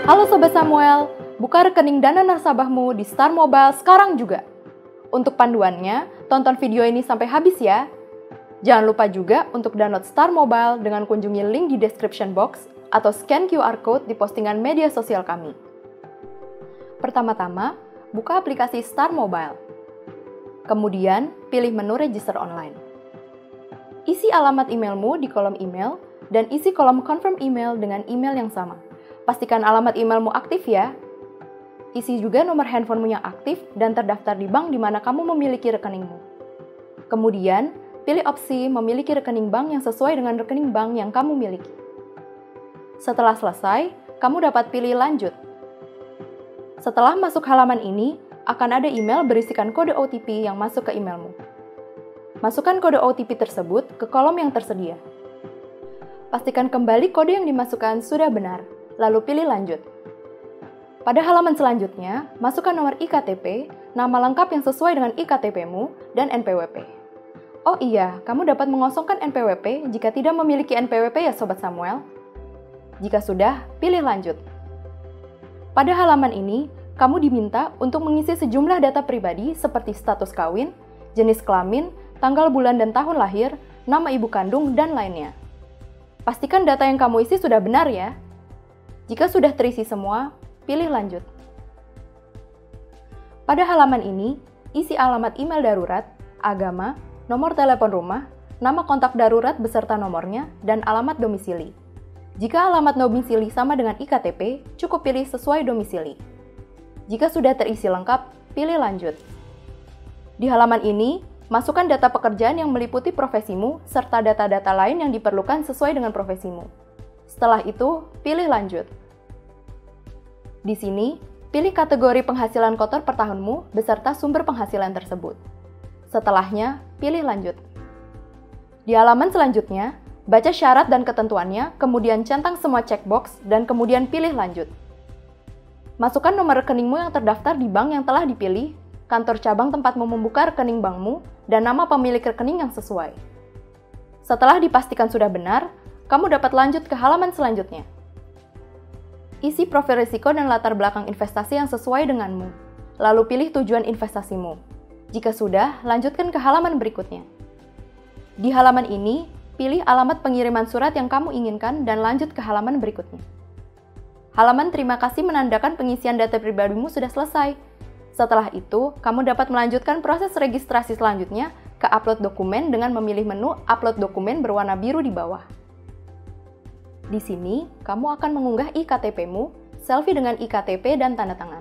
Halo Sobat Samuel, buka rekening dana nasabahmu di Star Mobile sekarang juga. Untuk panduannya, tonton video ini sampai habis ya. Jangan lupa juga untuk download Star Mobile dengan kunjungi link di description box atau scan QR Code di postingan media sosial kami. Pertama-tama, buka aplikasi Star Mobile. Kemudian, pilih menu register online. Isi alamat emailmu di kolom email dan isi kolom confirm email dengan email yang sama. Pastikan alamat emailmu aktif ya. Isi juga nomor handphonemu yang aktif dan terdaftar di bank di mana kamu memiliki rekeningmu. Kemudian, pilih opsi memiliki rekening bank yang sesuai dengan rekening bank yang kamu miliki. Setelah selesai, kamu dapat pilih lanjut. Setelah masuk halaman ini, akan ada email berisikan kode OTP yang masuk ke emailmu. Masukkan kode OTP tersebut ke kolom yang tersedia. Pastikan kembali kode yang dimasukkan sudah benar, lalu pilih lanjut. Pada halaman selanjutnya, masukkan nomor IKTP, nama lengkap yang sesuai dengan IKTP-mu, dan NPWP. Oh iya, kamu dapat mengosongkan NPWP jika tidak memiliki NPWP ya Sobat Samuel. Jika sudah, pilih lanjut. Pada halaman ini, kamu diminta untuk mengisi sejumlah data pribadi seperti status kawin, jenis kelamin, tanggal bulan dan tahun lahir, nama ibu kandung, dan lainnya. Pastikan data yang kamu isi sudah benar ya. Jika sudah terisi semua, pilih lanjut. Pada halaman ini, isi alamat email darurat, agama, nomor telepon rumah, nama kontak darurat beserta nomornya, dan alamat domisili. Jika alamat domisili sama dengan IKTP, cukup pilih sesuai domisili. Jika sudah terisi lengkap, pilih lanjut. Di halaman ini, masukkan data pekerjaan yang meliputi profesimu serta data-data lain yang diperlukan sesuai dengan profesimu. Setelah itu, pilih lanjut. Di sini, pilih kategori penghasilan kotor per tahunmu beserta sumber penghasilan tersebut. Setelahnya, pilih lanjut. Di halaman selanjutnya, baca syarat dan ketentuannya, kemudian centang semua checkbox, dan kemudian pilih lanjut. Masukkan nomor rekeningmu yang terdaftar di bank yang telah dipilih, kantor cabang tempatmu membuka rekening bankmu, dan nama pemilik rekening yang sesuai. Setelah dipastikan sudah benar, kamu dapat lanjut ke halaman selanjutnya. Isi profil risiko dan latar belakang investasi yang sesuai denganmu, lalu pilih tujuan investasimu. Jika sudah, lanjutkan ke halaman berikutnya. Di halaman ini, pilih alamat pengiriman surat yang kamu inginkan dan lanjut ke halaman berikutnya. Halaman terima kasih menandakan pengisian data pribadimu sudah selesai. Setelah itu, kamu dapat melanjutkan proses registrasi selanjutnya ke upload dokumen dengan memilih menu upload dokumen berwarna biru di bawah. Di sini, kamu akan mengunggah IKTP-mu, selfie dengan IKTP dan tanda tangan.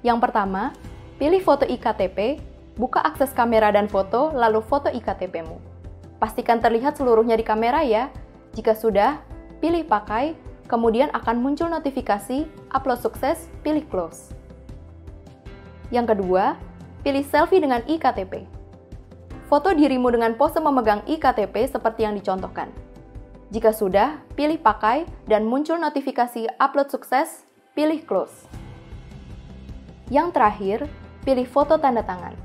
Yang pertama, pilih foto IKTP, buka akses kamera dan foto, lalu foto IKTP-mu. Pastikan terlihat seluruhnya di kamera ya. Jika sudah, pilih pakai, kemudian akan muncul notifikasi, upload sukses, pilih close. Yang kedua, pilih selfie dengan IKTP. Foto dirimu dengan pose memegang IKTP seperti yang dicontohkan. Jika sudah, pilih pakai dan muncul notifikasi upload sukses, pilih close. Yang terakhir, pilih foto tanda tangan.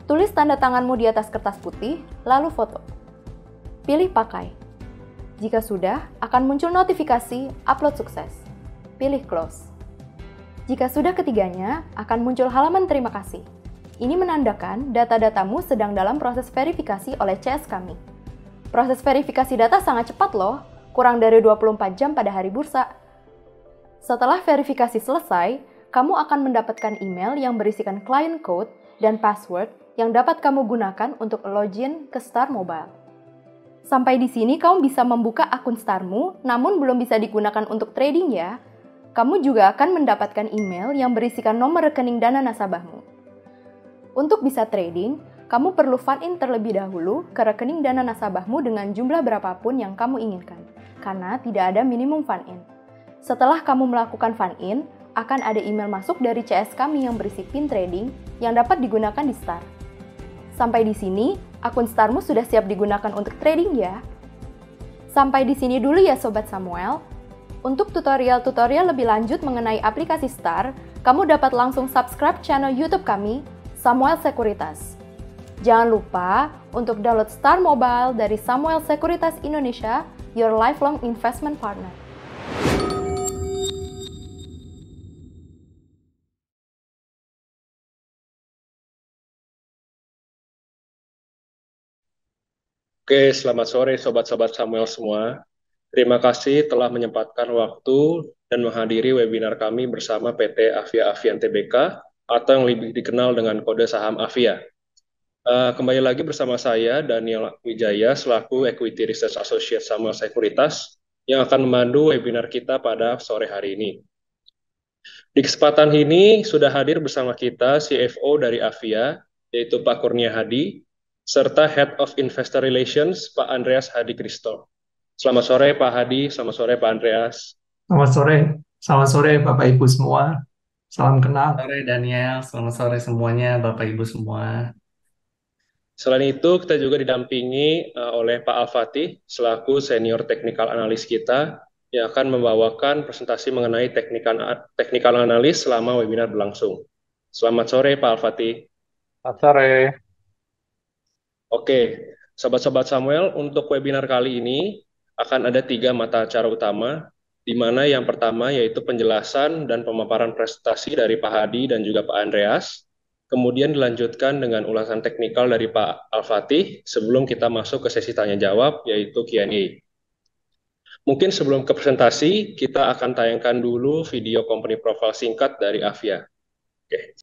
Tulis tanda tanganmu di atas kertas putih, lalu foto. Pilih pakai. Jika sudah, akan muncul notifikasi upload sukses. Pilih close. Jika sudah ketiganya, akan muncul halaman terima kasih. Ini menandakan data-datamu sedang dalam proses verifikasi oleh CS kami. Proses verifikasi data sangat cepat loh, kurang dari 24 jam pada hari bursa. Setelah verifikasi selesai, kamu akan mendapatkan email yang berisikan client code dan password yang dapat kamu gunakan untuk login ke Star Mobile. Sampai di sini kamu bisa membuka akun Starmu, namun belum bisa digunakan untuk trading ya. Kamu juga akan mendapatkan email yang berisikan nomor rekening dana nasabahmu. Untuk bisa trading, kamu perlu fund-in terlebih dahulu ke rekening dana nasabahmu dengan jumlah berapapun yang kamu inginkan, karena tidak ada minimum fund-in. Setelah kamu melakukan fund-in, akan ada email masuk dari CS kami yang berisi pin trading yang dapat digunakan di Star. Sampai di sini, akun Starmu sudah siap digunakan untuk trading ya. Sampai di sini dulu ya Sobat Samuel. Untuk tutorial-tutorial lebih lanjut mengenai aplikasi Star, kamu dapat langsung subscribe channel YouTube kami, Samuel Sekuritas. Jangan lupa untuk download Star Mobile dari Samuel Sekuritas Indonesia, your lifelong investment partner. Oke, selamat sore sobat-sobat Samuel semua. Terima kasih telah menyempatkan waktu dan menghadiri webinar kami bersama PT Avia Avian Tbk atau yang lebih dikenal dengan kode saham Avia. Kembali lagi bersama saya Daniel Wijaya selaku Equity Research Associate Samuel Sekuritas yang akan memandu webinar kita pada sore hari ini. Di kesempatan ini sudah hadir bersama kita CFO dari Avia, yaitu Pak Kurnia Hadi, serta Head of Investor Relations, Pak Andreas Hadi Kristo. Selamat sore Pak Hadi, selamat sore Pak Andreas. Selamat sore Bapak Ibu semua. Salam kenal. Sore Daniel, selamat sore semuanya, Bapak Ibu semua. Selain itu, kita juga didampingi oleh Pak Al-Fatih, selaku Senior Technical Analyst kita, yang akan membawakan presentasi mengenai technical analyst selama webinar berlangsung. Selamat sore Pak Al-Fatih. Selamat sore. Oke, Sobat-Sobat Samuel, untuk webinar kali ini akan ada 3 mata acara utama, di mana yang pertama yaitu penjelasan dan pemaparan presentasi dari Pak Hadi dan juga Pak Andreas, kemudian dilanjutkan dengan ulasan teknikal dari Pak Al-Fatih sebelum kita masuk ke sesi tanya-jawab, yaitu Q&A. Mungkin sebelum ke presentasi, kita akan tayangkan dulu video company profile singkat dari Avia. Oke.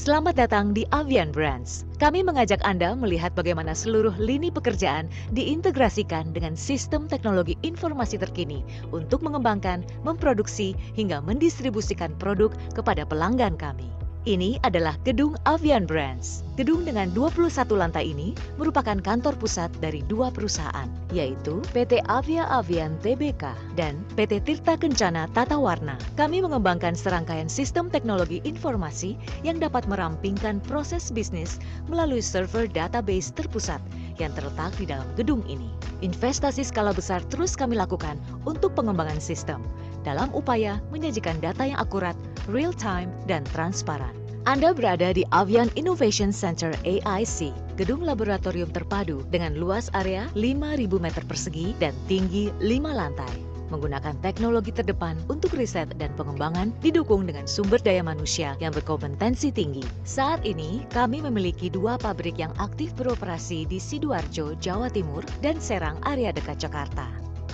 Selamat datang di Avian Brands. Kami mengajak Anda melihat bagaimana seluruh lini pekerjaan diintegrasikan dengan sistem teknologi informasi terkini untuk mengembangkan, memproduksi, hingga mendistribusikan produk kepada pelanggan kami. Ini adalah gedung Avian Brands. Gedung dengan 21 lantai ini merupakan kantor pusat dari 2 perusahaan, yaitu PT Avia Avian Tbk dan PT Tirta Kencana Tata Warna. Kami mengembangkan serangkaian sistem teknologi informasi yang dapat merampingkan proses bisnis melalui server database terpusat yang terletak di dalam gedung ini. Investasi skala besar terus kami lakukan untuk pengembangan sistem dalam upaya menyajikan data yang akurat, real-time, dan transparan. Anda berada di Avian Innovation Center AIC, gedung laboratorium terpadu dengan luas area 5.000 meter persegi dan tinggi 5 lantai. Menggunakan teknologi terdepan untuk riset dan pengembangan didukung dengan sumber daya manusia yang berkompetensi tinggi. Saat ini, kami memiliki 2 pabrik yang aktif beroperasi di Sidoarjo, Jawa Timur, dan Serang, area dekat Jakarta.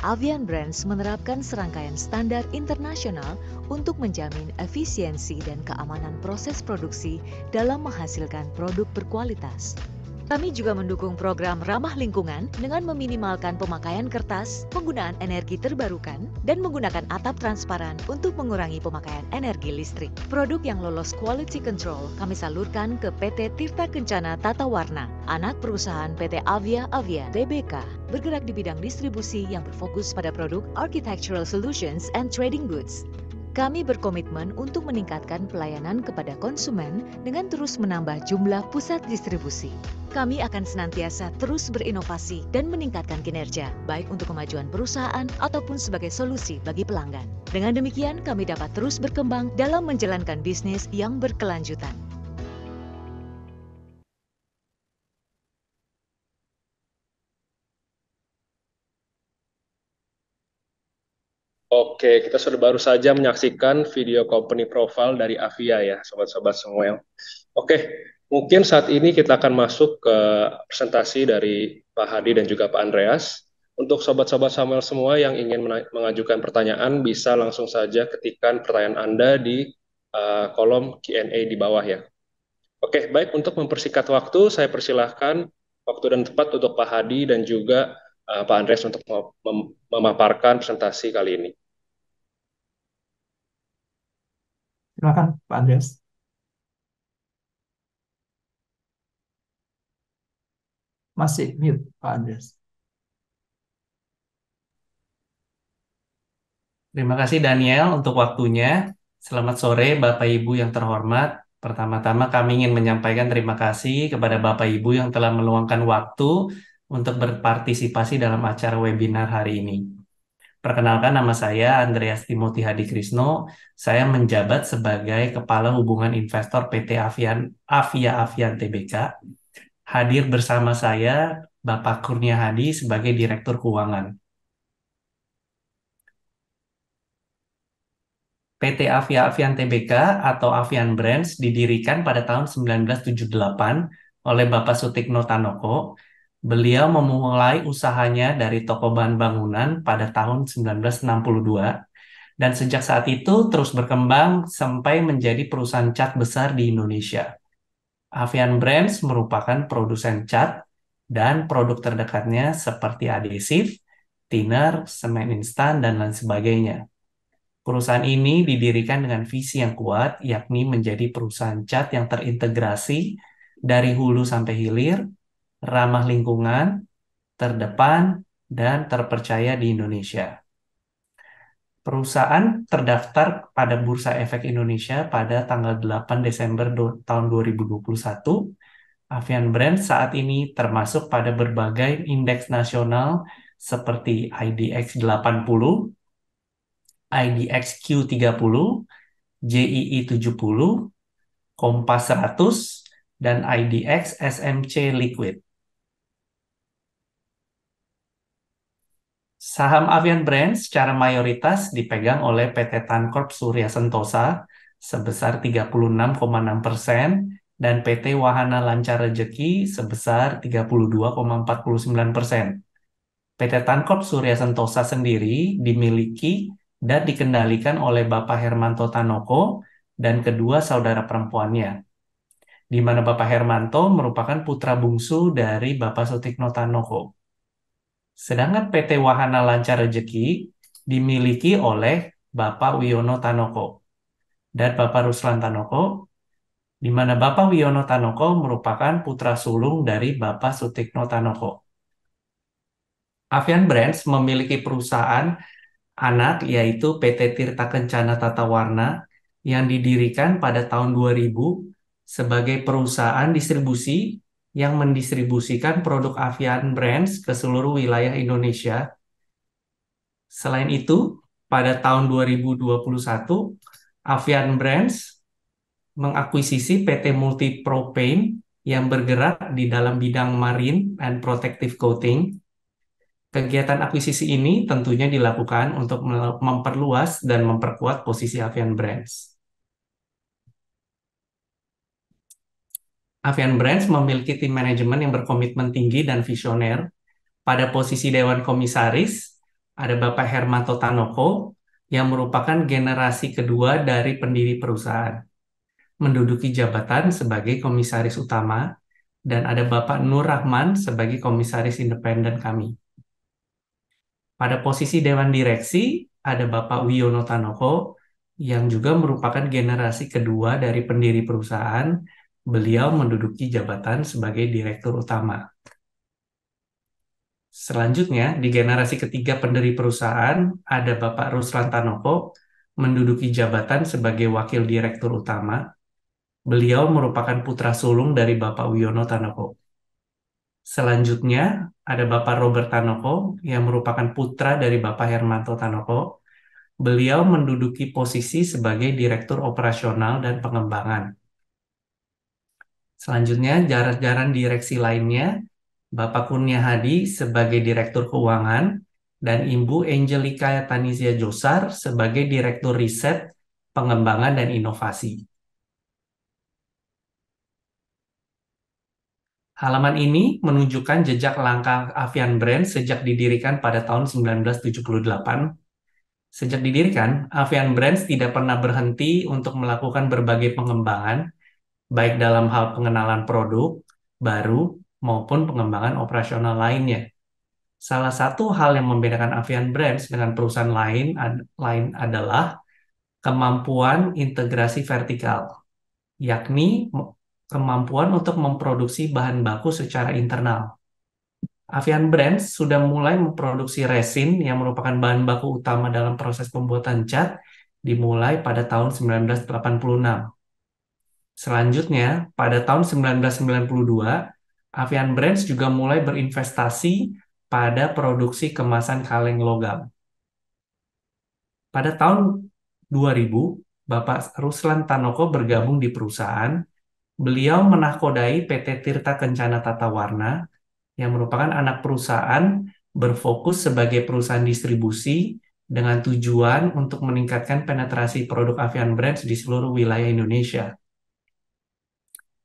Avian Brands menerapkan serangkaian standar internasional untuk menjamin efisiensi dan keamanan proses produksi dalam menghasilkan produk berkualitas. Kami juga mendukung program ramah lingkungan dengan meminimalkan pemakaian kertas, penggunaan energi terbarukan, dan menggunakan atap transparan untuk mengurangi pemakaian energi listrik. Produk yang lolos quality control kami salurkan ke PT Tirta Kencana Tata Warna, anak perusahaan PT Avia Avian Tbk, bergerak di bidang distribusi yang berfokus pada produk architectural solutions and trading goods. Kami berkomitmen untuk meningkatkan pelayanan kepada konsumen dengan terus menambah jumlah pusat distribusi. Kami akan senantiasa terus berinovasi dan meningkatkan kinerja, baik untuk kemajuan perusahaan ataupun sebagai solusi bagi pelanggan. Dengan demikian, kami dapat terus berkembang dalam menjalankan bisnis yang berkelanjutan. Oke, kita sudah baru saja menyaksikan video company profile dari Avia ya, sobat-sobat semua. Oke, mungkin saat ini kita akan masuk ke presentasi dari Pak Hadi dan juga Pak Andreas. Untuk sobat-sobat Samuel semua yang ingin mengajukan pertanyaan, bisa langsung saja ketikkan pertanyaan Anda di kolom Q&A di bawah ya. Oke, baik, untuk mempersingkat waktu, saya persilahkan waktu dan tempat untuk Pak Hadi dan juga Pak Andreas untuk memaparkan presentasi kali ini. Silakan Pak Andreas. Masih mute Pak Andreas. Terima kasih Daniel untuk waktunya. Selamat sore Bapak Ibu yang terhormat. Pertama-tama kami ingin menyampaikan terima kasih kepada Bapak Ibu yang telah meluangkan waktu untuk berpartisipasi dalam acara webinar hari ini. Perkenalkan, nama saya Andreas Timothy Hadi Krisno. Saya menjabat sebagai Kepala Hubungan Investor PT Avia Avian Tbk. Hadir bersama saya Bapak Kurnia Hadi sebagai Direktur Keuangan. PT Avia Avian Tbk atau Avian Brands didirikan pada tahun 1978 oleh Bapak Sutikno Tanoko. Beliau memulai usahanya dari toko bahan bangunan pada tahun 1962 dan sejak saat itu terus berkembang sampai menjadi perusahaan cat besar di Indonesia. Avian Brands merupakan produsen cat dan produk terdekatnya seperti adhesif, thinner, semen instan, dan lain sebagainya. Perusahaan ini didirikan dengan visi yang kuat, yakni menjadi perusahaan cat yang terintegrasi dari hulu sampai hilir, ramah lingkungan, terdepan, dan terpercaya di Indonesia. Perusahaan terdaftar pada Bursa Efek Indonesia pada tanggal 8 Desember tahun 2021. Avian Brands saat ini termasuk pada berbagai indeks nasional seperti IDX 80, IDX Q30, JII 70, Kompas 100, dan IDX SMC Liquid. Saham Avian Brands secara mayoritas dipegang oleh PT Tancorp Surya Sentosa sebesar 36,6% dan PT Wahana Lancar Rejeki sebesar 32,49%. PT Tancorp Surya Sentosa sendiri dimiliki dan dikendalikan oleh Bapak Hermanto Tanoko dan kedua saudara perempuannya, di mana Bapak Hermanto merupakan putra bungsu dari Bapak Sutikno Tanoko. Sedangkan PT Wahana Lancar Rejeki dimiliki oleh Bapak Wiono Tanoko dan Bapak Ruslan Tanoko, di mana Bapak Wiono Tanoko merupakan putra sulung dari Bapak Sutikno Tanoko. Avian Brands memiliki perusahaan anak yaitu PT Tirta Kencana Tata Warna yang didirikan pada tahun 2000 sebagai perusahaan distribusi yang mendistribusikan produk Avian Brands ke seluruh wilayah Indonesia. Selain itu, pada tahun 2021, Avian Brands mengakuisisi PT Multipropane yang bergerak di dalam bidang marine and protective coating. Kegiatan akuisisi ini tentunya dilakukan untuk memperluas dan memperkuat posisi Avian Brands. Avian Brands memiliki tim manajemen yang berkomitmen tinggi dan visioner. Pada posisi Dewan Komisaris, ada Bapak Hermanto Tanoko yang merupakan generasi kedua dari pendiri perusahaan, menduduki jabatan sebagai komisaris utama, dan ada Bapak Nur Rahman sebagai komisaris independen kami. Pada posisi Dewan Direksi, ada Bapak Wiono Tanoko yang juga merupakan generasi kedua dari pendiri perusahaan. Beliau menduduki jabatan sebagai direktur utama. Selanjutnya, di generasi ketiga pendiri perusahaan, ada Bapak Ruslan Tanoko menduduki jabatan sebagai wakil direktur utama. Beliau merupakan putra sulung dari Bapak Wiono Tanoko. Selanjutnya, ada Bapak Robert Tanoko yang merupakan putra dari Bapak Hermanto Tanoko. Beliau menduduki posisi sebagai direktur operasional dan pengembangan. Selanjutnya, jajaran direksi lainnya, Bapak Kurnia Hadi sebagai Direktur Keuangan dan Ibu Angelika Tanizia Josar sebagai Direktur Riset, Pengembangan, dan Inovasi. Halaman ini menunjukkan jejak langkah Avian Brands sejak didirikan pada tahun 1978. Sejak didirikan, Avian Brands tidak pernah berhenti untuk melakukan berbagai pengembangan, baik dalam hal pengenalan produk baru maupun pengembangan operasional lainnya. Salah satu hal yang membedakan Avian Brands dengan perusahaan lain adalah kemampuan integrasi vertikal, yakni kemampuan untuk memproduksi bahan baku secara internal. Avian Brands sudah mulai memproduksi resin yang merupakan bahan baku utama dalam proses pembuatan cat dimulai pada tahun 1986. Selanjutnya, pada tahun 1992, Avian Brands juga mulai berinvestasi pada produksi kemasan kaleng logam. Pada tahun 2000, Bapak Ruslan Tanoko bergabung di perusahaan. Beliau menahkodai PT Tirta Kencana Tata Warna, yang merupakan anak perusahaan berfokus sebagai perusahaan distribusi dengan tujuan untuk meningkatkan penetrasi produk Avian Brands di seluruh wilayah Indonesia.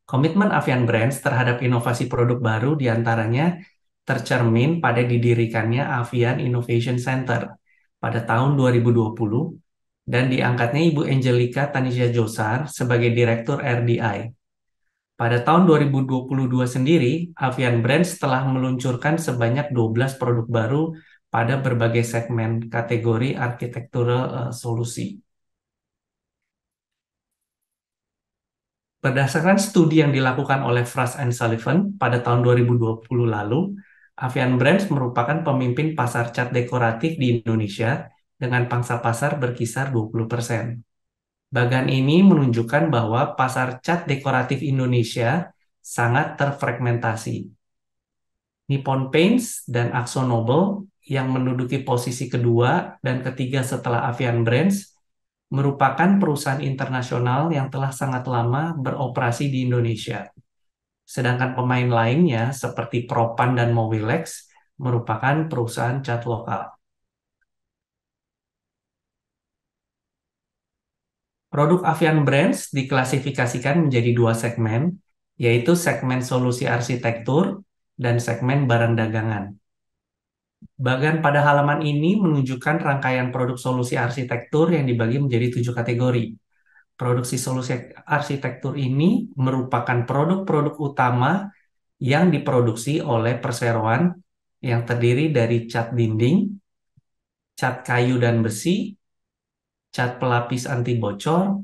Komitmen Avian Brands terhadap inovasi produk baru diantaranya tercermin pada didirikannya Avian Innovation Center pada tahun 2020 dan diangkatnya Ibu Angelica Tanisha Josar sebagai Direktur RDI. Pada tahun 2022 sendiri, Avian Brands telah meluncurkan sebanyak 12 produk baru pada berbagai segmen kategori architectural solusi. Berdasarkan studi yang dilakukan oleh Frost & Sullivan pada tahun 2020 lalu, Avian Brands merupakan pemimpin pasar cat dekoratif di Indonesia dengan pangsa pasar berkisar 20%. Bagian ini menunjukkan bahwa pasar cat dekoratif Indonesia sangat terfragmentasi. Nippon Paints dan Akzo Nobel yang menduduki posisi kedua dan ketiga setelah Avian Brands merupakan perusahaan internasional yang telah sangat lama beroperasi di Indonesia. Sedangkan pemain lainnya seperti Propan dan Mowilex merupakan perusahaan cat lokal. Produk Avian Brands diklasifikasikan menjadi dua segmen, yaitu segmen solusi arsitektur dan segmen barang dagangan. Bagian pada halaman ini menunjukkan rangkaian produk solusi arsitektur yang dibagi menjadi 7 kategori. Produksi solusi arsitektur ini merupakan produk-produk utama yang diproduksi oleh perseroan yang terdiri dari cat dinding, cat kayu dan besi, cat pelapis anti bocor,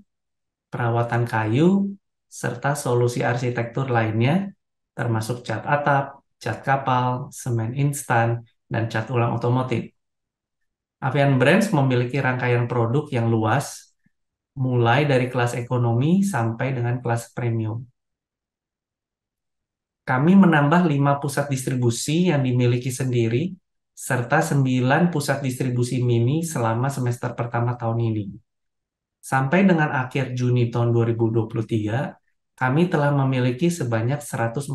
perawatan kayu, serta solusi arsitektur lainnya, termasuk cat atap, cat kapal, semen instan, dan cat ulang otomotif. Avian Brands memiliki rangkaian produk yang luas, mulai dari kelas ekonomi sampai dengan kelas premium. Kami menambah 5 pusat distribusi yang dimiliki sendiri, serta 9 pusat distribusi mini selama semester pertama tahun ini. Sampai dengan akhir Juni tahun 2023, kami telah memiliki sebanyak 114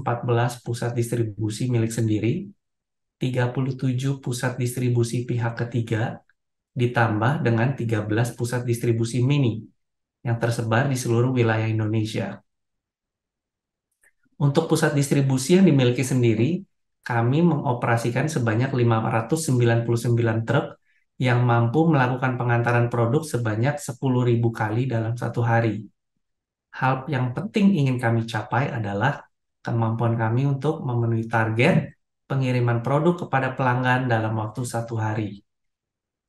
pusat distribusi milik sendiri, 37 pusat distribusi pihak ketiga, ditambah dengan 13 pusat distribusi mini yang tersebar di seluruh wilayah Indonesia. Untuk pusat distribusi yang dimiliki sendiri, kami mengoperasikan sebanyak 599 truk yang mampu melakukan pengantaran produk sebanyak 10.000 kali dalam satu hari. Hal yang penting ingin kami capai adalah kemampuan kami untuk memenuhi target pengiriman produk kepada pelanggan dalam waktu 1 hari.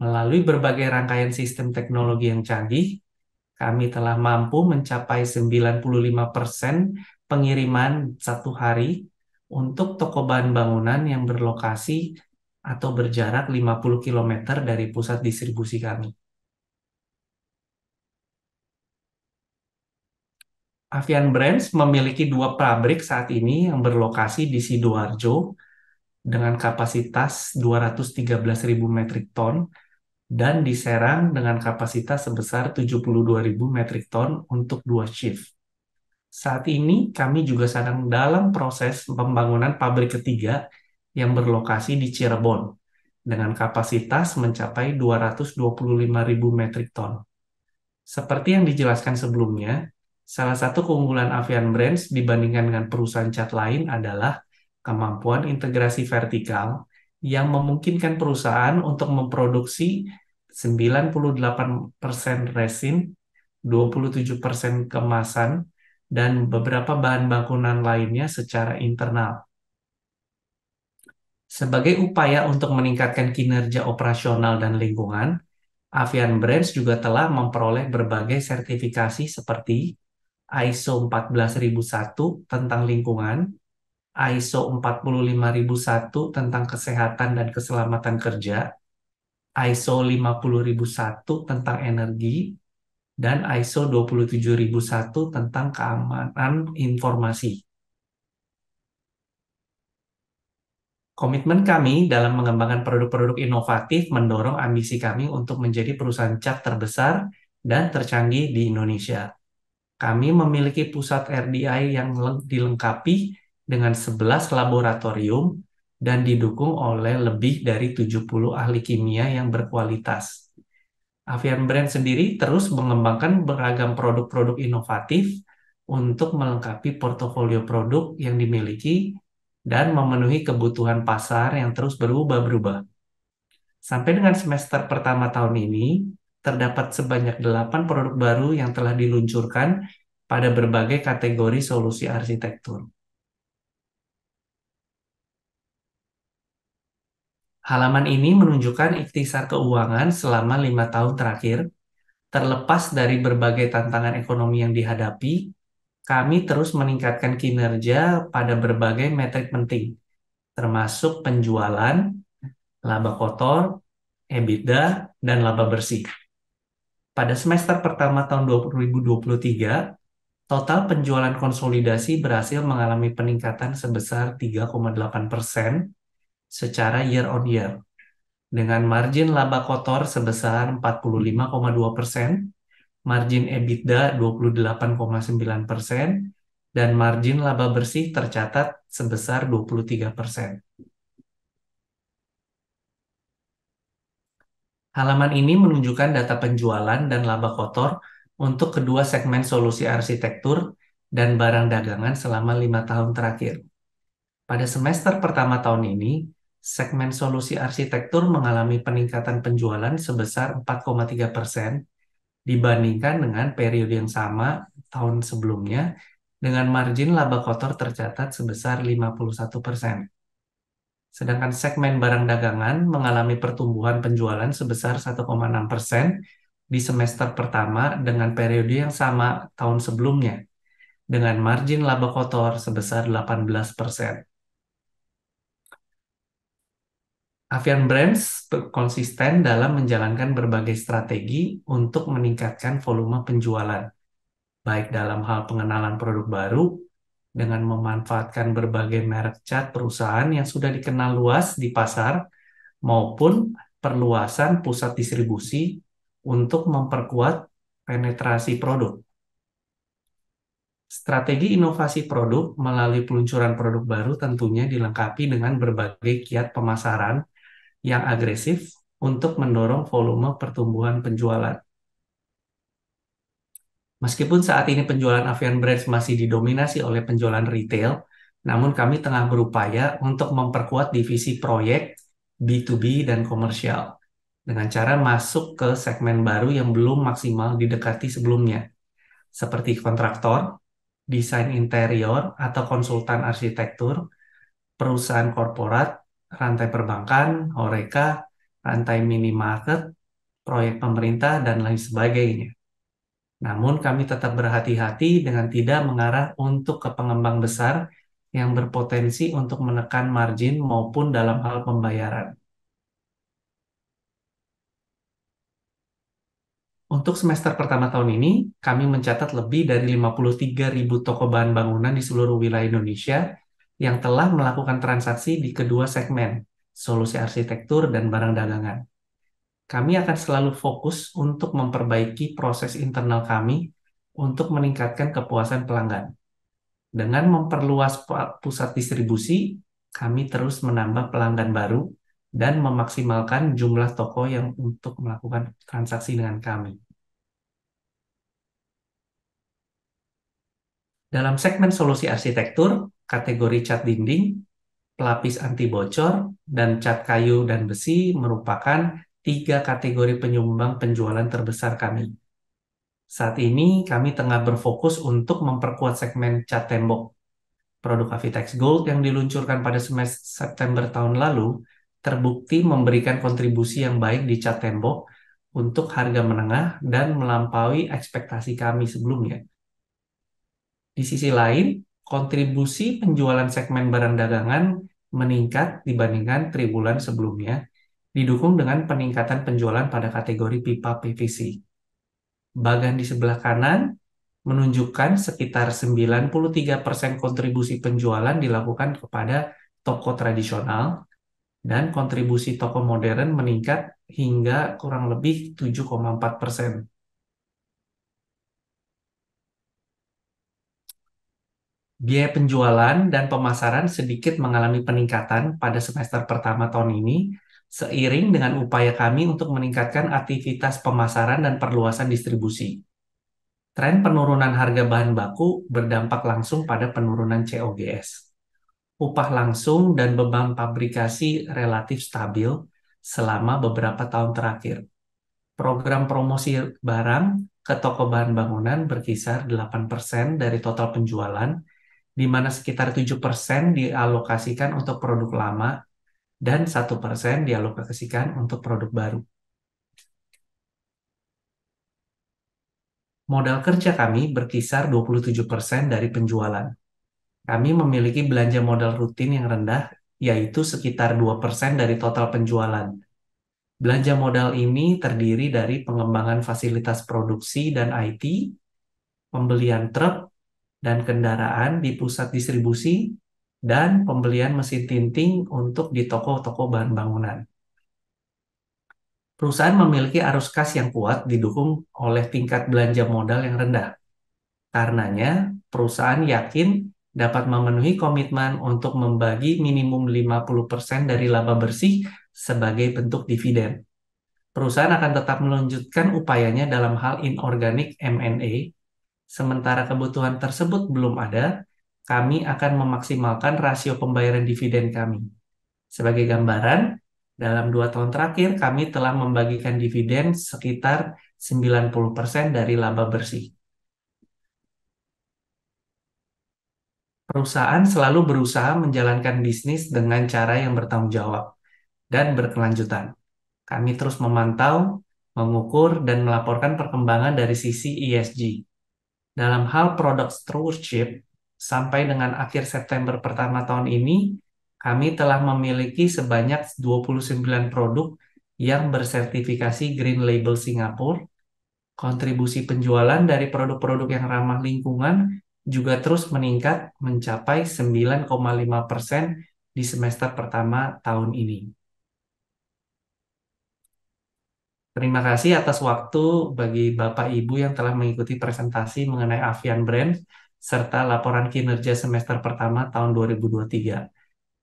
Melalui berbagai rangkaian sistem teknologi yang canggih, kami telah mampu mencapai 95% pengiriman 1 hari untuk toko bahan bangunan yang berlokasi atau berjarak 50 km dari pusat distribusi kami. Avian Brands memiliki 2 pabrik saat ini yang berlokasi di Sidoarjo dengan kapasitas 213.000 metrik ton dan di Serang dengan kapasitas sebesar 72.000 metrik ton untuk 2 shift. Saat ini kami juga sedang dalam proses pembangunan pabrik ketiga yang berlokasi di Cirebon dengan kapasitas mencapai 225.000 metrik ton. Seperti yang dijelaskan sebelumnya, salah satu keunggulan Avian Brands dibandingkan dengan perusahaan cat lain adalah kemampuan integrasi vertikal yang memungkinkan perusahaan untuk memproduksi 98% resin, 27% kemasan, dan beberapa bahan bangunan lainnya secara internal. Sebagai upaya untuk meningkatkan kinerja operasional dan lingkungan, Avian Brands juga telah memperoleh berbagai sertifikasi seperti ISO 14001 tentang lingkungan, ISO 45001 tentang kesehatan dan keselamatan kerja, ISO 50001 tentang energi, dan ISO 27001 tentang keamanan informasi. Komitmen kami dalam mengembangkan produk-produk inovatif mendorong ambisi kami untuk menjadi perusahaan cat terbesar dan tercanggih di Indonesia. Kami memiliki pusat RDI yang dilengkapi dengan 11 laboratorium dan didukung oleh lebih dari 70 ahli kimia yang berkualitas. Avian Brand sendiri terus mengembangkan beragam produk-produk inovatif untuk melengkapi portofolio produk yang dimiliki dan memenuhi kebutuhan pasar yang terus berubah-berubah. Sampai dengan semester pertama tahun ini, terdapat sebanyak 8 produk baru yang telah diluncurkan pada berbagai kategori solusi arsitektur. Halaman ini menunjukkan ikhtisar keuangan selama 5 tahun terakhir. Terlepas dari berbagai tantangan ekonomi yang dihadapi, kami terus meningkatkan kinerja pada berbagai metrik penting, termasuk penjualan, laba kotor, EBITDA, dan laba bersih. Pada semester pertama tahun 2023, total penjualan konsolidasi berhasil mengalami peningkatan sebesar 3,8% secara year on year, dengan margin laba kotor sebesar 45,2%, margin EBITDA 28,9%, dan margin laba bersih tercatat sebesar 23%. Halaman ini menunjukkan data penjualan dan laba kotor untuk kedua segmen solusi arsitektur dan barang dagangan selama 5 tahun terakhir. Pada semester pertama tahun ini, segmen solusi arsitektur mengalami peningkatan penjualan sebesar 4,3% dibandingkan dengan periode yang sama tahun sebelumnya, dengan margin laba kotor tercatat sebesar 51%. Sedangkan segmen barang dagangan mengalami pertumbuhan penjualan sebesar 1,6% di semester pertama dengan periode yang sama tahun sebelumnya, dengan margin laba kotor sebesar 18%. Avian Brands konsisten dalam menjalankan berbagai strategi untuk meningkatkan volume penjualan, baik dalam hal pengenalan produk baru, dengan memanfaatkan berbagai merek cat perusahaan yang sudah dikenal luas di pasar, maupun perluasan pusat distribusi untuk memperkuat penetrasi produk. Strategi inovasi produk melalui peluncuran produk baru tentunya dilengkapi dengan berbagai kiat pemasaran yang agresif untuk mendorong volume pertumbuhan penjualan. Meskipun saat ini penjualan Avian Brands masih didominasi oleh penjualan retail, namun kami tengah berupaya untuk memperkuat divisi proyek, B2B, dan komersial dengan cara masuk ke segmen baru yang belum maksimal didekati sebelumnya, seperti kontraktor, desain interior atau konsultan arsitektur, perusahaan korporat, rantai perbankan, horeca, rantai minimarket, proyek pemerintah, dan lain sebagainya. Namun kami tetap berhati-hati dengan tidak mengarah untuk ke pengembang besar yang berpotensi untuk menekan margin maupun dalam hal pembayaran. Untuk semester pertama tahun ini, kami mencatat lebih dari 53.000 toko bahan bangunan di seluruh wilayah Indonesia yang telah melakukan transaksi di kedua segmen, solusi arsitektur dan barang dagangan. Kami akan selalu fokus untuk memperbaiki proses internal kami untuk meningkatkan kepuasan pelanggan. Dengan memperluas pusat distribusi, kami terus menambah pelanggan baru dan memaksimalkan jumlah toko yang untuk melakukan transaksi dengan kami. Dalam segmen solusi arsitektur, kategori cat dinding, pelapis anti bocor, dan cat kayu dan besi merupakan 3 kategori penyumbang penjualan terbesar kami. Saat ini kami tengah berfokus untuk memperkuat segmen cat tembok. Produk Avitex Gold yang diluncurkan pada September tahun lalu terbukti memberikan kontribusi yang baik di cat tembok untuk harga menengah dan melampaui ekspektasi kami sebelumnya. Di sisi lain, kontribusi penjualan segmen barang dagangan meningkat dibandingkan triwulan sebelumnya, didukung dengan peningkatan penjualan pada kategori pipa PVC. Bagian di sebelah kanan menunjukkan sekitar 93% kontribusi penjualan dilakukan kepada toko tradisional dan kontribusi toko modern meningkat hingga kurang lebih 7,4%. Biaya penjualan dan pemasaran sedikit mengalami peningkatan pada semester pertama tahun ini seiring dengan upaya kami untuk meningkatkan aktivitas pemasaran dan perluasan distribusi. Tren penurunan harga bahan baku berdampak langsung pada penurunan COGS. Upah langsung dan beban pabrikasi relatif stabil selama beberapa tahun terakhir. Program promosi barang ke toko bahan bangunan berkisar 8% dari total penjualan, di mana sekitar 7% dialokasikan untuk produk lama dan 1% dialokasikan untuk produk baru. Modal kerja kami berkisar 27% dari penjualan. Kami memiliki belanja modal rutin yang rendah, yaitu sekitar 2% dari total penjualan. Belanja modal ini terdiri dari pengembangan fasilitas produksi dan IT, pembelian truk dan kendaraan di pusat distribusi, dan pembelian mesin tinting untuk di toko-toko bahan bangunan. Perusahaan memiliki arus kas yang kuat didukung oleh tingkat belanja modal yang rendah. Karenanya, perusahaan yakin dapat memenuhi komitmen untuk membagi minimum 50% dari laba bersih sebagai bentuk dividen. Perusahaan akan tetap melanjutkan upayanya dalam hal inorganik M&A. Sementara kebutuhan tersebut belum ada, kami akan memaksimalkan rasio pembayaran dividen kami. Sebagai gambaran, dalam 2 tahun terakhir kami telah membagikan dividen sekitar 90% dari laba bersih. Perusahaan selalu berusaha menjalankan bisnis dengan cara yang bertanggung jawab dan berkelanjutan. Kami terus memantau, mengukur, dan melaporkan perkembangan dari sisi ESG. Dalam hal product stewardship, sampai dengan akhir September pertama tahun ini, kami telah memiliki sebanyak 29 produk yang bersertifikasi Green Label Singapura. Kontribusi penjualan dari produk-produk yang ramah lingkungan juga terus meningkat mencapai 9,5% di semester pertama tahun ini. Terima kasih atas waktu bagi Bapak Ibu yang telah mengikuti presentasi mengenai Avian Brands serta laporan kinerja semester pertama tahun 2023.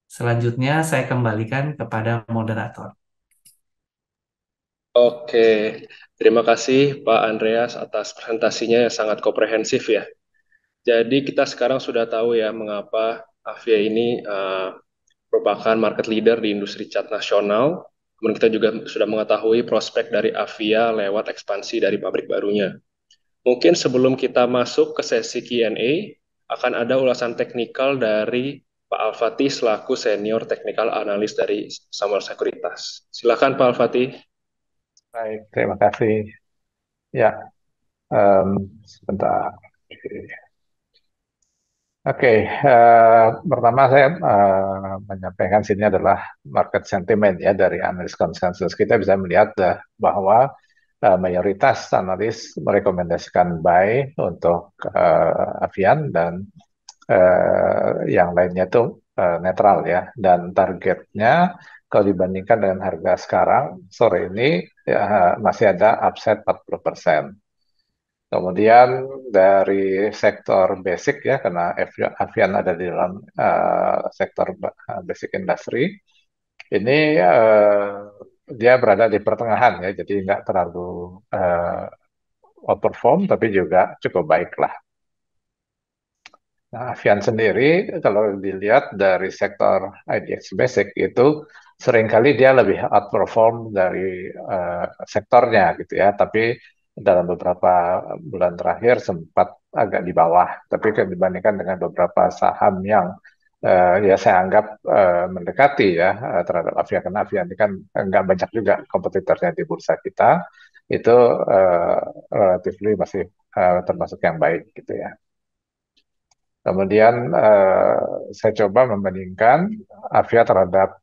Selanjutnya saya kembalikan kepada moderator. Oke, terima kasih Pak Andreas atas presentasinya yang sangat komprehensif ya. Jadi kita sekarang sudah tahu ya mengapa Avia ini merupakan market leader di industri cat nasional. Kemudian kita juga sudah mengetahui prospek dari Avia lewat ekspansi dari pabrik barunya. Mungkin sebelum kita masuk ke sesi Q&A, akan ada ulasan teknikal dari Pak Al-Fatih selaku senior technical analyst dari Samuel Sekuritas. Silakan Pak Al-Fatih. Baik, terima kasih. Ya, sebentar. Oke, pertama saya menyampaikan sini adalah market sentiment ya dari analis konsensus. Kita bisa melihat bahwa mayoritas analis merekomendasikan buy untuk Avian dan yang lainnya itu netral ya. Dan targetnya kalau dibandingkan dengan harga sekarang sore ini ya, masih ada upside 40%. Kemudian dari sektor basic ya, karena Avian ada di dalam sektor basic industry, ini dia berada di pertengahan ya, jadi nggak terlalu outperform, tapi juga cukup baik lah. Nah, Avian sendiri kalau dilihat dari sektor IDX Basic itu seringkali dia lebih outperform dari sektornya gitu ya, tapi dalam beberapa bulan terakhir sempat agak di bawah, tapi dibandingkan dengan beberapa saham yang ya saya anggap mendekati ya terhadap Avian, karena Avian ini kan nggak banyak juga kompetitornya di bursa kita, itu relatif masih termasuk yang baik gitu ya. Kemudian saya coba membandingkan Avia terhadap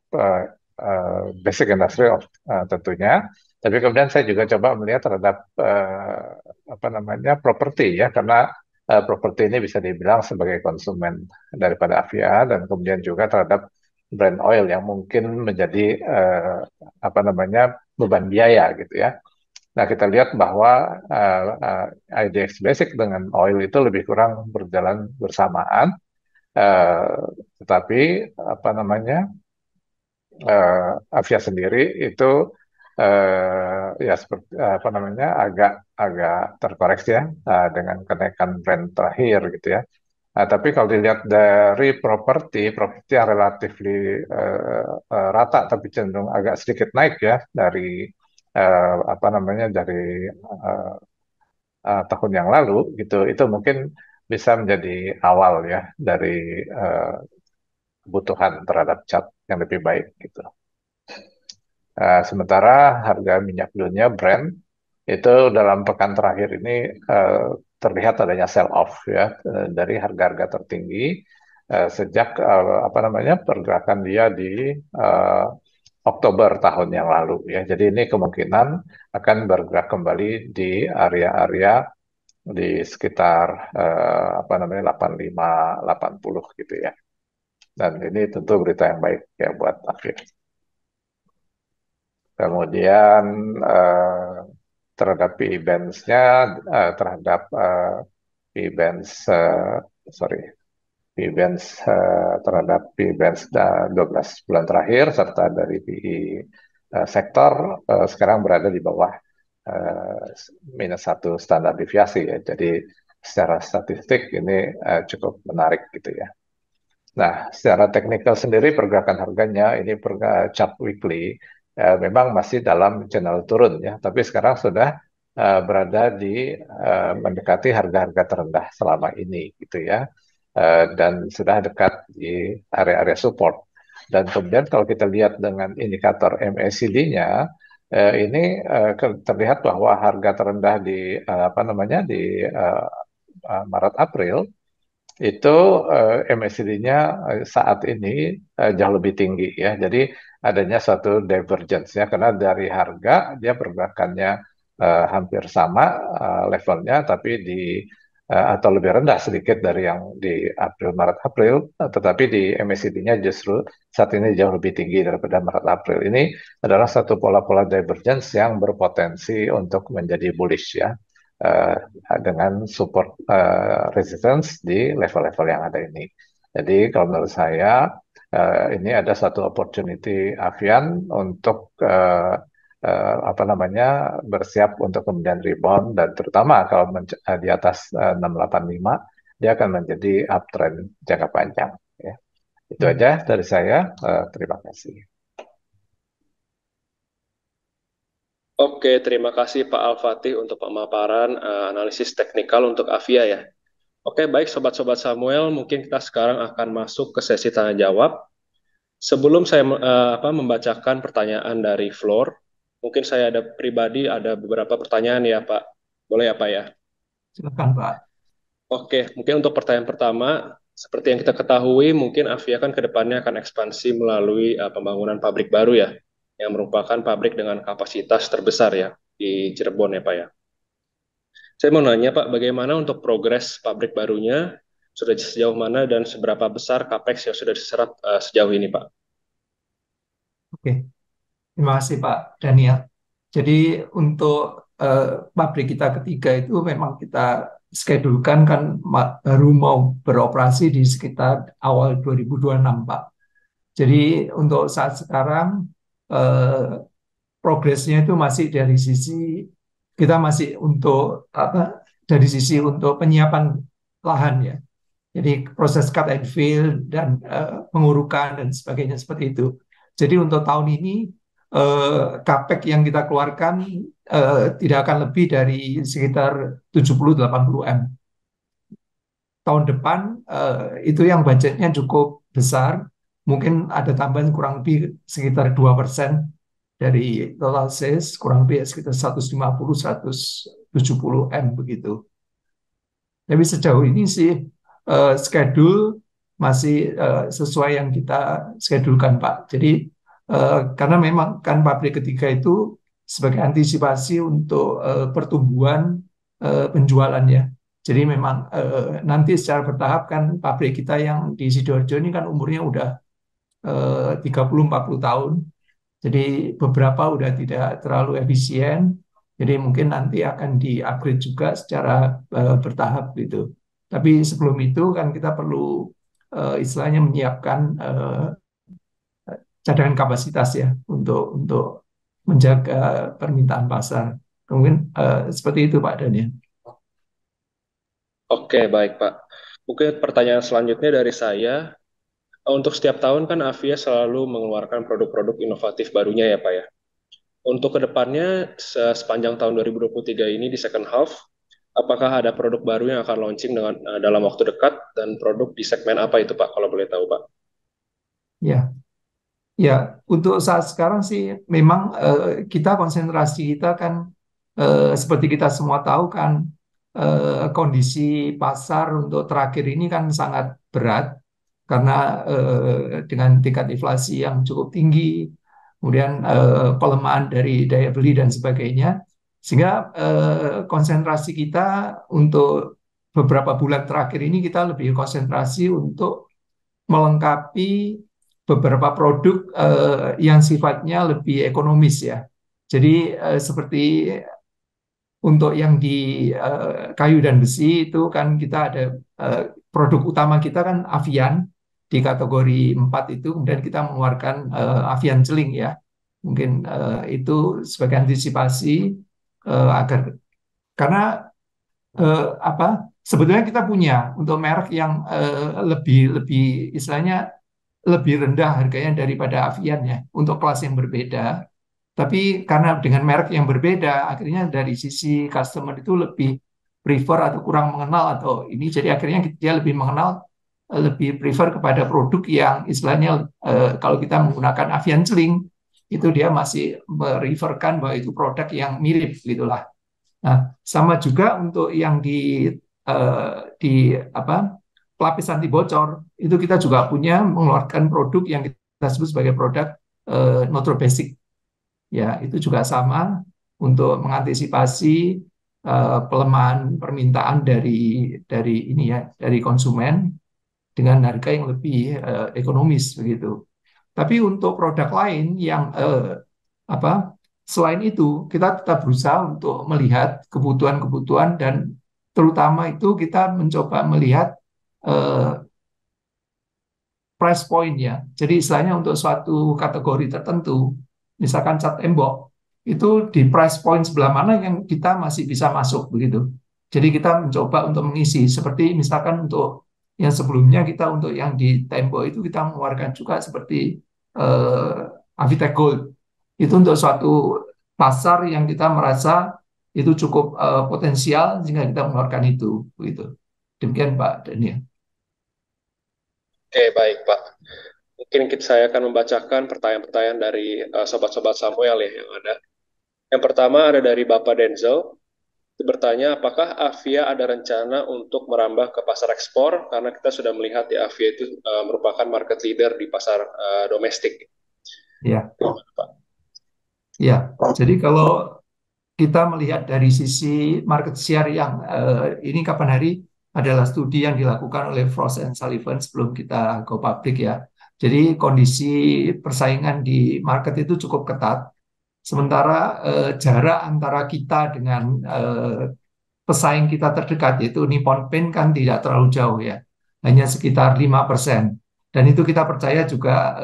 basic industry tentunya, tapi kemudian saya juga coba melihat terhadap apa namanya properti ya, karena properti ini bisa dibilang sebagai konsumen daripada Avia, dan kemudian juga terhadap brand oil yang mungkin menjadi apa namanya beban biaya gitu ya. Nah, kita lihat bahwa IDX Basic dengan oil itu lebih kurang berjalan bersamaan, tetapi apa namanya Avia sendiri itu ya seperti apa namanya agak terkoreksi ya dengan kenaikan Brent terakhir gitu ya. Tapi kalau dilihat dari properti yang relatif rata tapi cenderung agak sedikit naik ya dari apa namanya dari eh, tahun yang lalu gitu, itu mungkin bisa menjadi awal ya dari eh, kebutuhan terhadap cat yang lebih baik gitu. Sementara harga minyak dunia Brent itu dalam pekan terakhir ini eh, terlihat adanya sell off ya dari harga-harga tertinggi sejak apa namanya pergerakan dia di eh, Oktober tahun yang lalu ya. Jadi ini kemungkinan akan bergerak kembali di area-area di sekitar apa namanya 85 80 gitu ya. Dan ini tentu berita yang baik ya buat Afir. Kemudian terhadap PE-Benz-nya, terhadap PE-Benz, sorry, PE-Benz terhadap PE-Benz 12 bulan terakhir, serta dari PE sektor, sekarang berada di bawah -1 standar deviasi ya. Jadi secara statistik ini cukup menarik gitu ya. Nah, secara teknikal sendiri pergerakan harganya ini chart weekly memang masih dalam channel turun ya, tapi sekarang sudah berada di mendekati harga-harga terendah selama ini gitu ya, dan sudah dekat di area-area support. Dan kemudian kalau kita lihat dengan indikator MACD-nya, ini terlihat bahwa harga terendah di apa namanya di Maret April itu MACD-nya saat ini jauh lebih tinggi ya. Jadi adanya suatu divergence ya, karena dari harga dia pergerakannya hampir sama levelnya, tapi atau lebih rendah sedikit dari yang di Maret April, tetapi di MACD-nya justru saat ini jauh lebih tinggi daripada Maret April. Ini adalah satu pola-pola divergence yang berpotensi untuk menjadi bullish ya, dengan support resistance di level-level yang ada ini. Jadi kalau menurut saya ini ada satu opportunity Avian untuk apa namanya bersiap untuk kemudian rebound, dan terutama kalau di atas 685 dia akan menjadi uptrend jangka panjang ya. Itu aja dari saya. Terima kasih. Oke, terima kasih Pak Al-Fatih untuk pemaparan analisis teknikal untuk Avia ya. Oke, baik Sobat-Sobat Samuel, mungkin kita sekarang akan masuk ke sesi tanya jawab. Sebelum saya membacakan pertanyaan dari floor, mungkin saya ada beberapa pertanyaan ya Pak. Boleh ya Pak ya? Silakan Pak. Oke, mungkin untuk pertanyaan pertama, seperti yang kita ketahui, mungkin Avia kan ke depannya akan ekspansi melalui pembangunan pabrik baru ya, yang merupakan pabrik dengan kapasitas terbesar ya di Cirebon ya Pak ya. Saya mau nanya Pak, bagaimana untuk progres pabrik barunya, sudah sejauh mana dan seberapa besar capex yang sudah diserap sejauh ini Pak? Oke, terima kasih Pak Daniel. Jadi untuk pabrik kita ketiga itu memang kita schedulekan kan baru mau beroperasi di sekitar awal 2026 Pak. Jadi untuk saat sekarang progresnya itu masih dari sisi kita masih untuk apa, dari sisi untuk penyiapan lahan ya. Jadi proses cut and fill dan pengurukan dan sebagainya seperti itu. Jadi untuk tahun ini capex yang kita keluarkan tidak akan lebih dari sekitar 70-80 M. Tahun depan itu yang budgetnya cukup besar, mungkin ada tambahan kurang lebih sekitar 2% dari total sales, kurang lebih sekitar 150-170 M begitu. Tapi sejauh ini sih schedule masih sesuai yang kita schedulekan Pak. Jadi karena memang kan pabrik ketiga itu sebagai antisipasi untuk pertumbuhan penjualannya. Jadi memang nanti secara bertahap kan pabrik kita yang di Sidoarjo ini kan umurnya udah 30-40 tahun. Jadi beberapa udah tidak terlalu efisien. Jadi mungkin nanti akan di-upgrade juga secara bertahap gitu. Tapi sebelum itu kan kita perlu istilahnya menyiapkan cadangan kapasitas ya untuk menjaga permintaan pasar. Mungkin seperti itu Pak Daniel. Oke, baik Pak. Mungkin pertanyaan selanjutnya dari saya, untuk setiap tahun kan Avia selalu mengeluarkan produk-produk inovatif barunya ya Pak ya. Untuk kedepannya sepanjang tahun 2023 ini di second half, apakah ada produk baru yang akan launching dalam waktu dekat dan produk di segmen apa itu Pak, kalau boleh tahu Pak? Ya, ya, untuk saat sekarang sih memang kita konsentrasi kita kan seperti kita semua tahu kan kondisi pasar untuk terakhir ini kan sangat berat karena dengan tingkat inflasi yang cukup tinggi, kemudian pelemahan dari daya beli dan sebagainya, sehingga konsentrasi kita untuk beberapa bulan terakhir ini kita lebih konsentrasi untuk melengkapi beberapa produk yang sifatnya lebih ekonomis ya. Jadi seperti untuk yang di kayu dan besi itu kan kita ada produk utama kita kan Avian di kategori 4 itu, kemudian kita mengeluarkan Avian Celing ya. Mungkin itu sebagai antisipasi agar karena apa sebetulnya kita punya untuk merek yang lebih istilahnya lebih rendah harganya daripada Avian ya untuk kelas yang berbeda. Tapi karena dengan merek yang berbeda, akhirnya dari sisi customer itu lebih prefer atau kurang mengenal atau ini, jadi akhirnya dia lebih mengenal, lebih prefer kepada produk yang istilahnya kalau kita menggunakan Avian Celing, itu dia masih mereferkan bahwa itu produk yang mirip gitulah. Nah, sama juga untuk yang di apa pelapis anti bocor itu kita juga punya mengeluarkan produk yang kita sebut sebagai produk Neutral Basic. Ya, itu juga sama untuk mengantisipasi pelemahan permintaan dari ini ya, dari konsumen dengan harga yang lebih ekonomis begitu. Tapi untuk produk lain yang apa selain itu kita tetap berusaha untuk melihat kebutuhan-kebutuhan dan terutama itu kita mencoba melihat price point ya. Jadi istilahnya untuk suatu kategori tertentu, misalkan cat tembok, itu di price point sebelah mana yang kita masih bisa masuk begitu. Jadi kita mencoba untuk mengisi seperti misalkan untuk yang sebelumnya kita untuk yang di tembok itu kita mengeluarkan juga seperti Avitech Gold. Itu untuk suatu pasar yang kita merasa itu cukup potensial sehingga kita mengeluarkan itu begitu. Demikian Pak Daniel. Oke, baik Pak. Mungkin saya akan membacakan pertanyaan-pertanyaan dari sobat-sobat Samuel ya yang ada. Yang pertama ada dari Bapak Denzel. Bertanya, apakah Avia ada rencana untuk merambah ke pasar ekspor? Karena kita sudah melihat ya Avia itu merupakan market leader di pasar domestik. Ya. Ya, jadi kalau kita melihat dari sisi market share yang ini kapan hari adalah studi yang dilakukan oleh Frost and Sullivan sebelum kita go public ya. Jadi kondisi persaingan di market itu cukup ketat. Sementara jarak antara kita dengan pesaing kita terdekat yaitu Nippon Paint kan tidak terlalu jauh ya. Hanya sekitar 5%. Dan itu kita percaya juga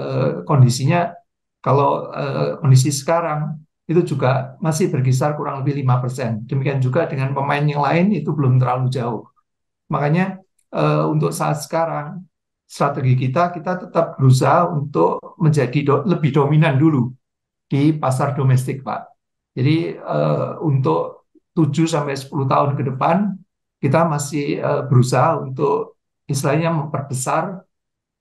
kondisinya kalau kondisi sekarang itu juga masih berkisar kurang lebih 5%. Demikian juga dengan pemain yang lain itu belum terlalu jauh. Makanya untuk saat sekarang strategi kita tetap berusaha untuk menjadi lebih dominan dulu di pasar domestik, Pak. Jadi untuk 7-10 tahun ke depan kita masih berusaha untuk istilahnya memperbesar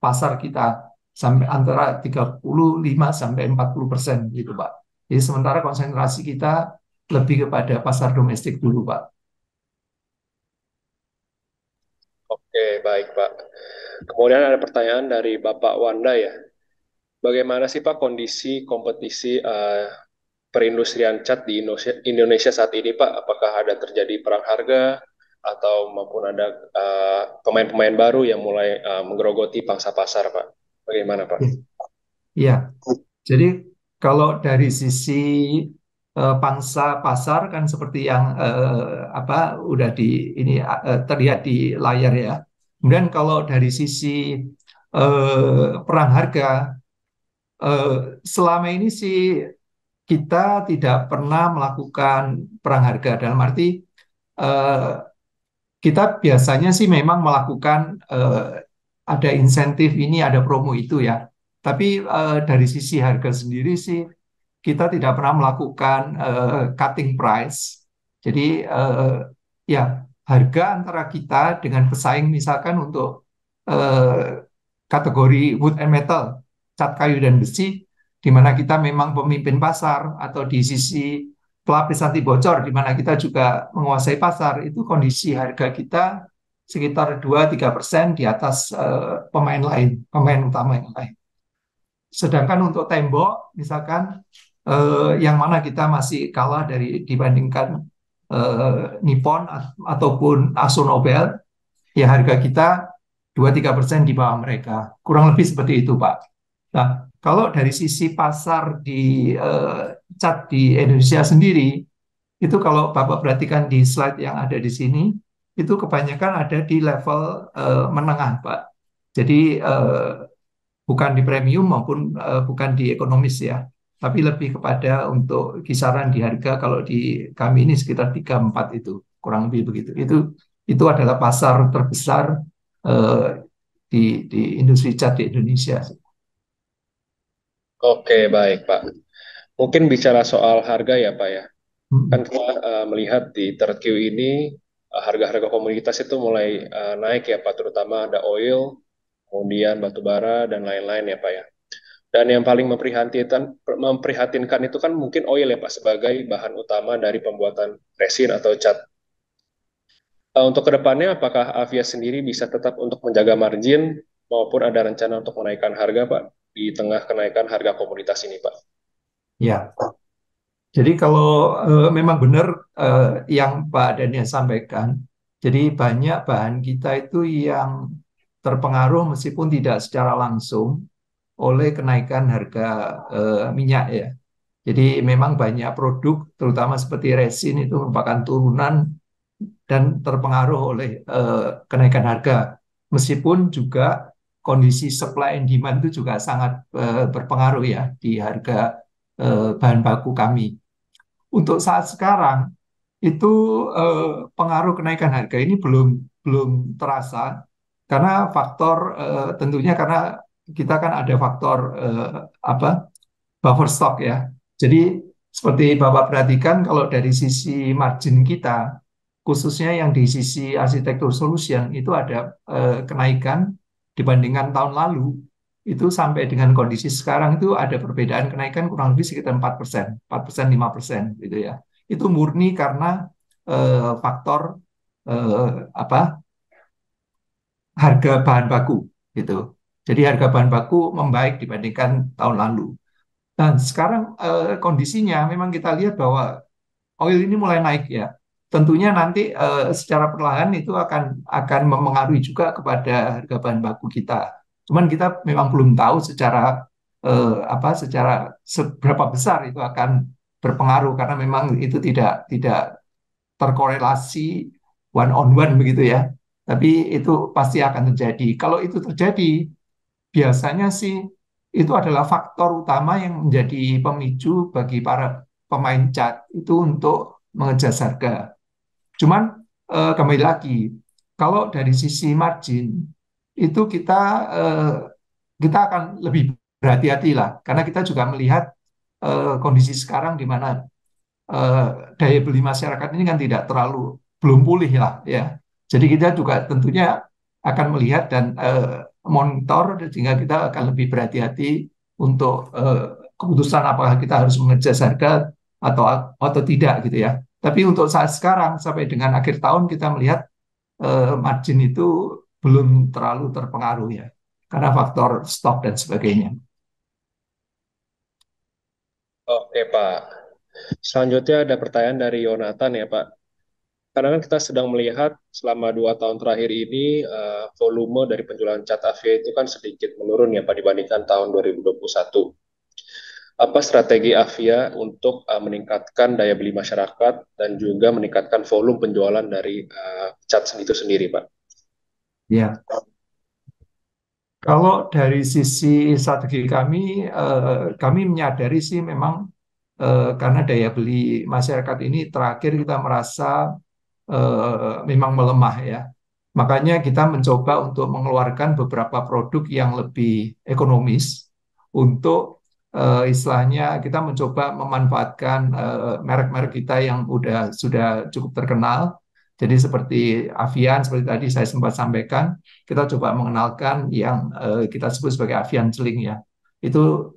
pasar kita sampai antara 35-40% gitu, Pak. Jadi sementara konsentrasi kita lebih kepada pasar domestik dulu, Pak. Oke, baik Pak. Kemudian ada pertanyaan dari Bapak Wanda ya. Bagaimana sih Pak kondisi kompetisi perindustrian cat di Indonesia saat ini Pak? Apakah ada terjadi perang harga atau maupun ada pemain-pemain baru yang mulai menggerogoti pangsa pasar Pak? Bagaimana Pak? Iya, jadi kalau dari sisi pangsa pasar kan seperti yang udah terlihat di layar ya. Kemudian kalau dari sisi perang harga selama ini sih kita tidak pernah melakukan perang harga dalam arti eh, kita biasanya sih memang melakukan ada insentif ini, ada promo itu ya. Tapi dari sisi harga sendiri sih kita tidak pernah melakukan cutting price. Jadi ya harga antara kita dengan pesaing misalkan untuk eh, kategori wood and metal, cat kayu dan besi, di mana kita memang pemimpin pasar atau di sisi pelapis anti bocor di mana kita juga menguasai pasar, itu kondisi harga kita sekitar 2-3% di atas pemain lain, pemain utama yang lain. Sedangkan untuk tembok, misalkan yang mana kita masih kalah dari dibandingkan Nippon ataupun Akzo Nobel, ya harga kita 2-3% di bawah mereka. Kurang lebih seperti itu, Pak. Nah, kalau dari sisi pasar di cat di Indonesia sendiri, itu kalau Bapak perhatikan di slide yang ada di sini, itu kebanyakan ada di level menengah, Pak. Jadi bukan di premium maupun bukan di ekonomis ya, tapi lebih kepada untuk kisaran di harga kalau di kami ini sekitar 3-4 itu, kurang lebih begitu. Itu adalah pasar terbesar eh, di industri cat di Indonesia. Oke, baik Pak. Mungkin bicara soal harga ya Pak ya. Kan Hmm. kita melihat di third Q ini harga-harga komoditas itu mulai naik ya Pak, terutama ada oil, kemudian batu bara dan lain-lain ya Pak ya. Dan yang paling memprihatinkan itu kan mungkin oil ya Pak sebagai bahan utama dari pembuatan resin atau cat. Untuk kedepannya, apakah Avia sendiri bisa tetap untuk menjaga margin maupun ada rencana untuk menaikkan harga Pak di tengah kenaikan harga komoditas ini Pak? Ya, jadi kalau memang benar yang Pak Daniel sampaikan, jadi banyak bahan kita itu yang terpengaruh meskipun tidak secara langsung oleh kenaikan harga minyak ya. Jadi memang banyak produk, terutama seperti resin itu merupakan turunan dan terpengaruh oleh kenaikan harga. Meskipun juga kondisi supply and demand itu juga sangat berpengaruh ya di harga bahan baku kami. Untuk saat sekarang itu pengaruh kenaikan harga ini belum belum terasa karena faktor tentunya karena kita kan ada faktor apa buffer stock ya. Jadi seperti Bapak perhatikan kalau dari sisi margin kita, khususnya yang di sisi arsitektur solution itu ada kenaikan dibandingkan tahun lalu. Itu sampai dengan kondisi sekarang itu ada perbedaan kenaikan kurang lebih sekitar 4%, 4%, 5% gitu ya. Itu murni karena faktor apa harga bahan baku gitu. Jadi harga bahan baku membaik dibandingkan tahun lalu. Dan sekarang kondisinya memang kita lihat bahwa oil ini mulai naik ya. Tentunya nanti secara perlahan itu akan mempengaruhi juga kepada harga bahan baku kita. Cuman kita memang belum tahu secara secara seberapa besar itu akan berpengaruh karena memang itu tidak terkorelasi one on one begitu ya. Tapi itu pasti akan terjadi. Kalau itu terjadi, biasanya sih itu adalah faktor utama yang menjadi pemicu bagi para pemain cat itu untuk mengejar harga. Cuman kembali lagi, kalau dari sisi margin itu eh, kita akan lebih berhati-hati lah, karena kita juga melihat kondisi sekarang di mana eh, daya beli masyarakat ini kan tidak terlalu belum pulih lah ya. Jadi kita juga tentunya akan melihat dan monitor sehingga kita akan lebih berhati-hati untuk keputusan apakah kita harus mengejar harga atau tidak gitu ya. Tapi untuk saat sekarang sampai dengan akhir tahun kita melihat margin itu belum terlalu terpengaruh ya karena faktor stok dan sebagainya. Oke Pak. Selanjutnya ada pertanyaan dari Yonatan ya Pak. Karena kan kita sedang melihat selama 2 tahun terakhir ini volume dari penjualan cat Avia itu kan sedikit menurun ya Pak dibandingkan tahun 2021. Apa strategi Avia untuk meningkatkan daya beli masyarakat dan juga meningkatkan volume penjualan dari cat itu sendiri Pak? Ya, Kalau dari sisi strategi kami menyadari sih memang karena daya beli masyarakat ini terakhir kita merasa memang melemah ya. Makanya kita mencoba untuk mengeluarkan beberapa produk yang lebih ekonomis untuk istilahnya kita mencoba memanfaatkan merek-merek kita yang sudah cukup terkenal. Jadi seperti Avian, seperti tadi saya sempat sampaikan, kita coba mengenalkan yang kita sebut sebagai Avian Celing ya. Itu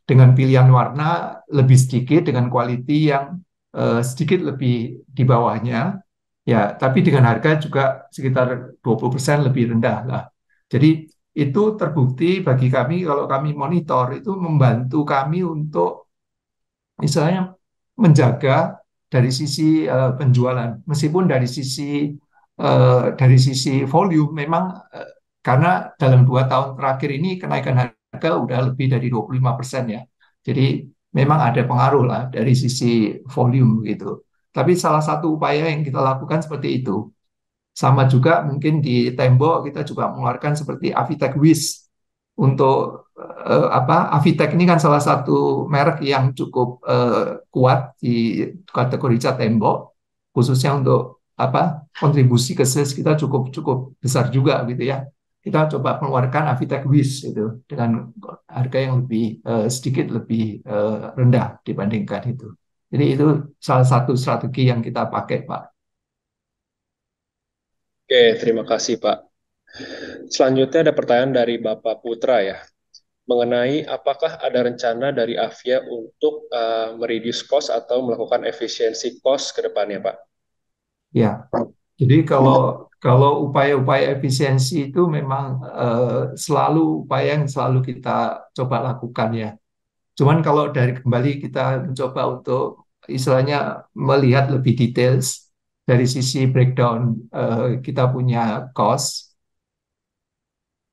dengan pilihan warna lebih sedikit, dengan quality yang sedikit lebih di bawahnya, ya, tapi dengan harga juga sekitar 20% lebih rendah lah. Jadi itu terbukti bagi kami kalau kami monitor itu membantu kami untuk misalnya menjaga dari sisi penjualan, meskipun dari sisi volume memang karena dalam 2 tahun terakhir ini kenaikan harga udah lebih dari 25% ya. Jadi memang ada pengaruh lah dari sisi volume gitu. Tapi salah satu upaya yang kita lakukan seperti itu. Sama juga mungkin di tembok kita juga mengeluarkan seperti Avitech Wiz untuk Avitech ini kan salah satu merek yang cukup kuat di kategori cat tembok, khususnya untuk kontribusi ke sales kita cukup cukup besar juga gitu ya. Kita coba mengeluarkan Avitech Wiz itu dengan harga yang lebih sedikit lebih rendah dibandingkan itu. Jadi itu salah satu strategi yang kita pakai, Pak. Oke, terima kasih Pak. Selanjutnya ada pertanyaan dari Bapak Putra ya, mengenai apakah ada rencana dari Avia untuk mereduce cost atau melakukan efisiensi cost ke depannya, Pak? Ya, jadi kalau upaya-upaya efisiensi itu memang selalu upaya yang selalu kita coba lakukan ya. Cuman kalau dari kembali kita mencoba untuk istilahnya melihat lebih details dari sisi breakdown kita punya cost,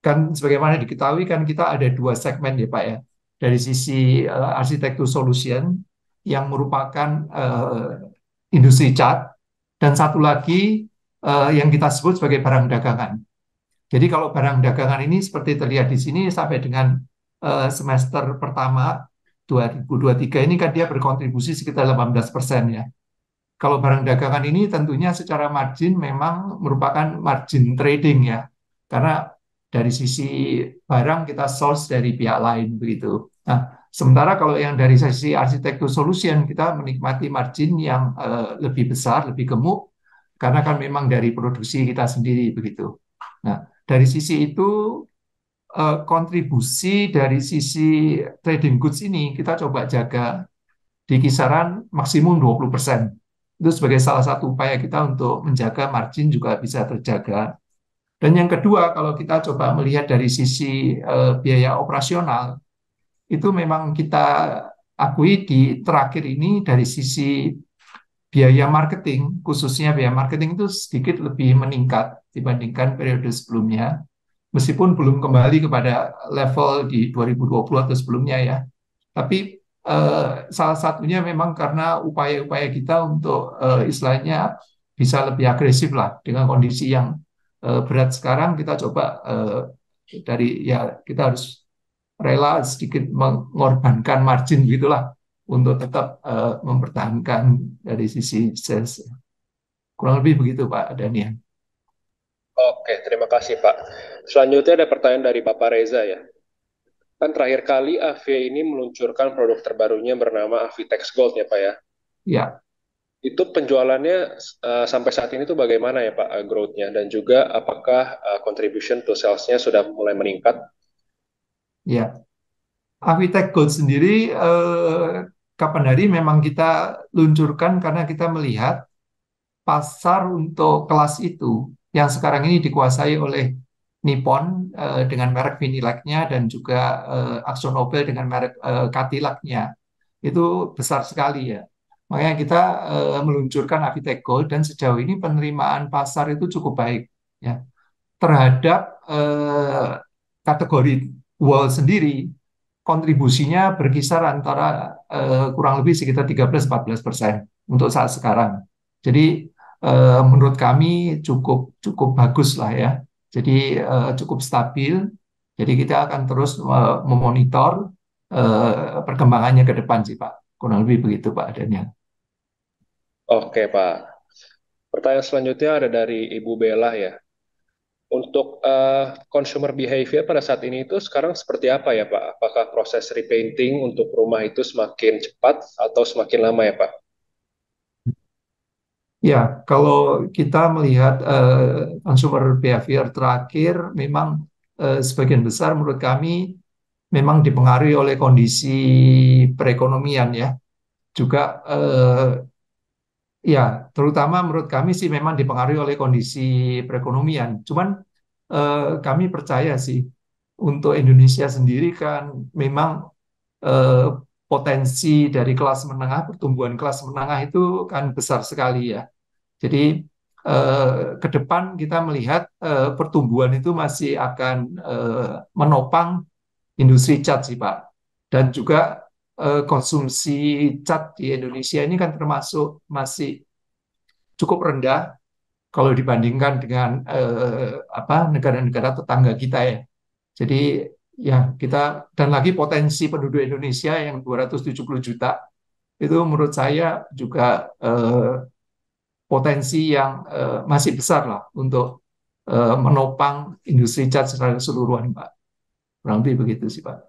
kan sebagaimana diketahui kan kita ada 2 segmen ya Pak ya. Dari sisi arsitektur solution yang merupakan industri cat, dan satu lagi yang kita sebut sebagai barang dagangan. Jadi kalau barang dagangan ini seperti terlihat di sini sampai dengan semester pertama 2023 ini kan dia berkontribusi sekitar 18% ya. Kalau barang dagangan ini tentunya secara margin memang merupakan margin trading ya. Karena dari sisi barang kita source dari pihak lain begitu. Nah, sementara kalau yang dari sisi arsitektur solution kita menikmati margin yang lebih besar, lebih gemuk karena kan memang dari produksi kita sendiri begitu. Nah, dari sisi itu kontribusi dari sisi trading goods ini kita coba jaga di kisaran maksimum 20%. Itu sebagai salah satu upaya kita untuk menjaga margin juga bisa terjaga. Dan yang kedua, kalau kita coba melihat dari sisi biaya operasional, itu memang kita akui di terakhir ini dari sisi biaya marketing, khususnya biaya marketing itu sedikit lebih meningkat dibandingkan periode sebelumnya. Meskipun belum kembali kepada level di 2020 atau sebelumnya ya. Tapi salah satunya memang karena upaya-upaya kita untuk istilahnya bisa lebih agresif lah dengan kondisi yang berat sekarang kita coba kita harus rela sedikit mengorbankan margin gitulah untuk tetap mempertahankan dari sisi sales. Kurang lebih begitu Pak Daniel. Oke, terima kasih Pak. Selanjutnya ada pertanyaan dari Bapak Reza ya. Kan terakhir kali Avia ini meluncurkan produk terbarunya bernama Avitex Gold ya Pak ya. Ya. Itu penjualannya sampai saat ini tuh bagaimana ya Pak growth-nya, dan juga apakah contribution to sales-nya sudah mulai meningkat? Ya, Avitex Gold sendiri kapan hari memang kita luncurkan karena kita melihat pasar untuk kelas itu yang sekarang ini dikuasai oleh Nippon dengan merek Vinylite-nya dan juga Akzo Nobel dengan merek Cadillac-nya. Itu besar sekali ya. Makanya kita meluncurkan Avitex Gold dan sejauh ini penerimaan pasar itu cukup baik ya. Terhadap kategori wall sendiri kontribusinya berkisar antara kurang lebih sekitar 13-14% untuk saat sekarang. Jadi menurut kami cukup bagus lah ya. Jadi cukup stabil. Jadi kita akan terus memonitor perkembangannya ke depan sih Pak. Kurang lebih begitu Pak Daniel. Oke, Pak. Pertanyaan selanjutnya ada dari Ibu Bella ya. Untuk consumer behavior pada saat ini itu sekarang seperti apa ya, Pak? Apakah proses repainting untuk rumah itu semakin cepat atau semakin lama ya, Pak? Ya, kalau kita melihat consumer behavior terakhir, memang sebagian besar menurut kami memang dipengaruhi oleh kondisi perekonomian ya. Juga ya, terutama menurut kami sih memang dipengaruhi oleh kondisi perekonomian. Cuman kami percaya sih untuk Indonesia sendiri kan memang eh, potensi dari kelas menengah, pertumbuhan kelas menengah itu kan besar sekali ya. Jadi ke depan kita melihat pertumbuhan itu masih akan menopang industri cat sih Pak. Dan juga konsumsi cat di Indonesia ini kan termasuk masih cukup rendah kalau dibandingkan dengan apa negara-negara tetangga kita ya. Jadi ya kita dan lagi potensi penduduk Indonesia yang 270 juta itu menurut saya juga potensi yang masih besar lah untuk menopang industri cat secara keseluruhan, Pak. Kurang lebih begitu sih, Pak.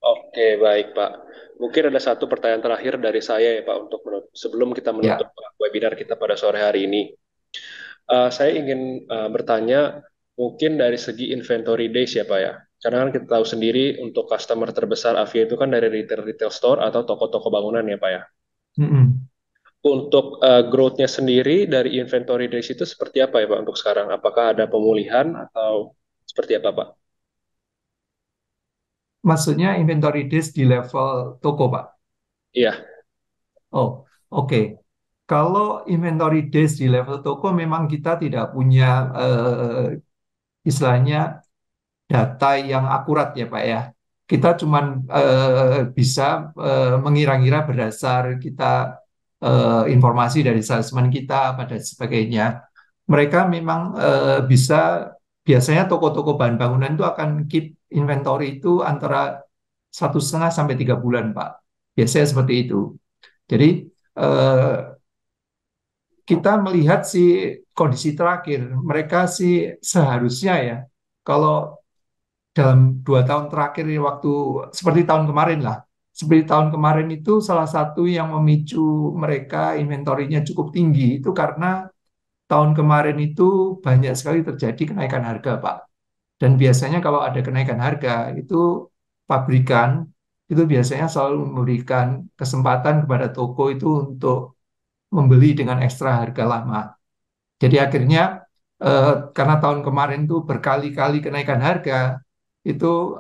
Oke, baik, Pak. Mungkin ada satu pertanyaan terakhir dari saya ya, Pak, untuk sebelum kita menutup Ya, webinar kita pada sore hari ini. Saya ingin bertanya, mungkin dari segi inventory days ya, Pak ya. Karena kan kita tahu sendiri untuk customer terbesar Avia itu kan dari retail store atau toko-toko bangunan ya, Pak ya. mm-mm. Untuk growth-nya sendiri dari inventory days itu seperti apa ya Pak untuk sekarang? Apakah ada pemulihan atau seperti apa Pak? Maksudnya inventory days di level toko, Pak. Iya, Oh, oke. Kalau inventory days di level toko memang kita tidak punya istilahnya data yang akurat ya Pak ya. Kita cuman bisa mengira-ngira berdasar kita informasi dari salesman kita pada sebagainya. Mereka memang bisa biasanya toko-toko bahan bangunan itu akan keep inventory itu antara 1,5 sampai 3 bulan Pak. Biasanya seperti itu. Jadi eh, kita melihat sih kondisi terakhir mereka sih seharusnya ya kalau dalam 2 tahun terakhir ini waktu seperti tahun kemarin lah. Seperti tahun kemarin itu salah satu yang memicu mereka inventorinya cukup tinggi itu karena tahun kemarin itu banyak sekali terjadi kenaikan harga, Pak. Dan biasanya kalau ada kenaikan harga itu pabrikan itu biasanya selalu memberikan kesempatan kepada toko itu untuk membeli dengan ekstra harga lama. Jadi akhirnya karena tahun kemarin itu berkali-kali kenaikan harga, itu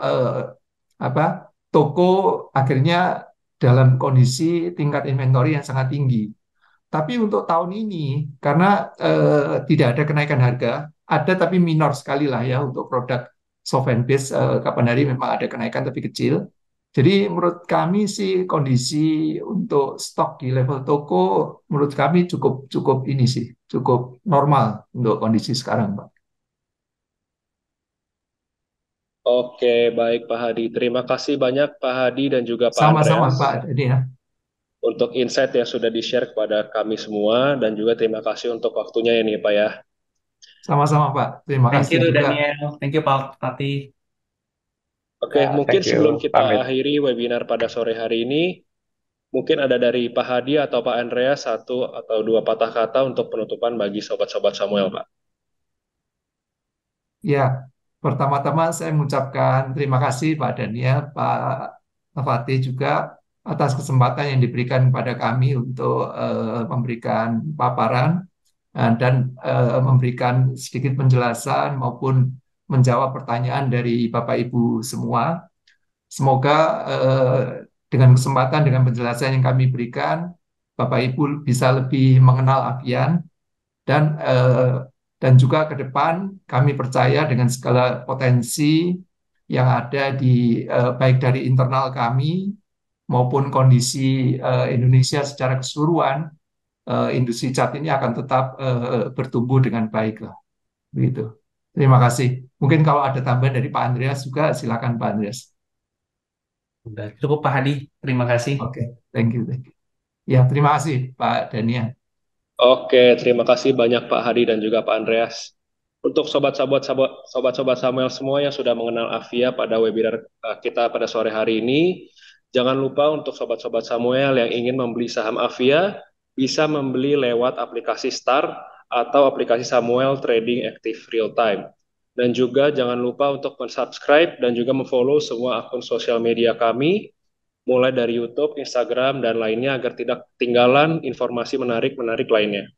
apa toko akhirnya dalam kondisi tingkat inventory yang sangat tinggi. Tapi untuk tahun ini karena tidak ada kenaikan harga, ada tapi minor sekali lah ya untuk produk soft and base kapan hari memang ada kenaikan tapi kecil. Jadi menurut kami sih kondisi untuk stok di level toko menurut kami cukup cukup ini sih cukup normal untuk kondisi sekarang, Pak. oke, baik Pak Hadi. Terima kasih banyak Pak Hadi dan juga Pak Sama-sama Andreas Pak. Jadi ya, untuk insight yang sudah di-share kepada kami semua dan juga terima kasih untuk waktunya ya nih Pak ya. sama-sama Pak. Terima Thank kasih you juga. Daniel, thank you Pak Tati. Oke, Ya, mungkin thank sebelum you. kita Pamit. akhiri webinar pada sore hari ini, mungkin ada dari Pak Hadi atau Pak Andreas satu atau dua patah kata untuk penutupan bagi sobat-sobat Samuel, Pak. Ya, pertama-tama saya mengucapkan terima kasih Pak Daniel, Pak Fatih juga atas kesempatan yang diberikan kepada kami untuk memberikan paparan dan memberikan sedikit penjelasan maupun menjawab pertanyaan dari Bapak Ibu semua. Semoga dengan kesempatan dengan penjelasan yang kami berikan, Bapak Ibu bisa lebih mengenal Avian dan juga ke depan kami percaya dengan segala potensi yang ada di baik dari internal kami maupun kondisi Indonesia secara keseluruhan, industri cat ini akan tetap bertumbuh dengan baik lah, begitu. Terima kasih. Mungkin kalau ada tambahan dari Pak Andreas juga, silakan Pak Andreas. Udah cukup Pak Hadi, terima kasih. Oke, thank you. Ya, terima kasih Pak Daniel. Oke, terima kasih banyak Pak Hadi dan juga Pak Andreas. Untuk sobat-sobat Samuel semua yang sudah mengenal Avia pada webinar kita pada sore hari ini, jangan lupa untuk sobat-sobat Samuel yang ingin membeli saham Avia, bisa membeli lewat aplikasi Star atau aplikasi Samuel Trading Active Real Time. Dan juga jangan lupa untuk mensubscribe dan juga memfollow semua akun sosial media kami, mulai dari YouTube, Instagram, dan lainnya agar tidak ketinggalan informasi menarik-menarik lainnya.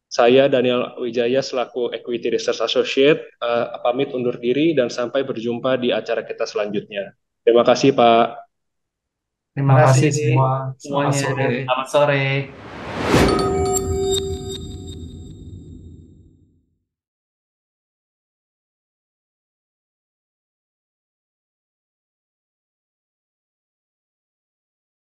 Saya Daniel Wijaya selaku Equity Research Associate pamit undur diri dan sampai berjumpa di acara kita selanjutnya. Terima kasih Pak. Terima Terima kasih kasih semua. Selamat semuanya. sore. Selamat sore.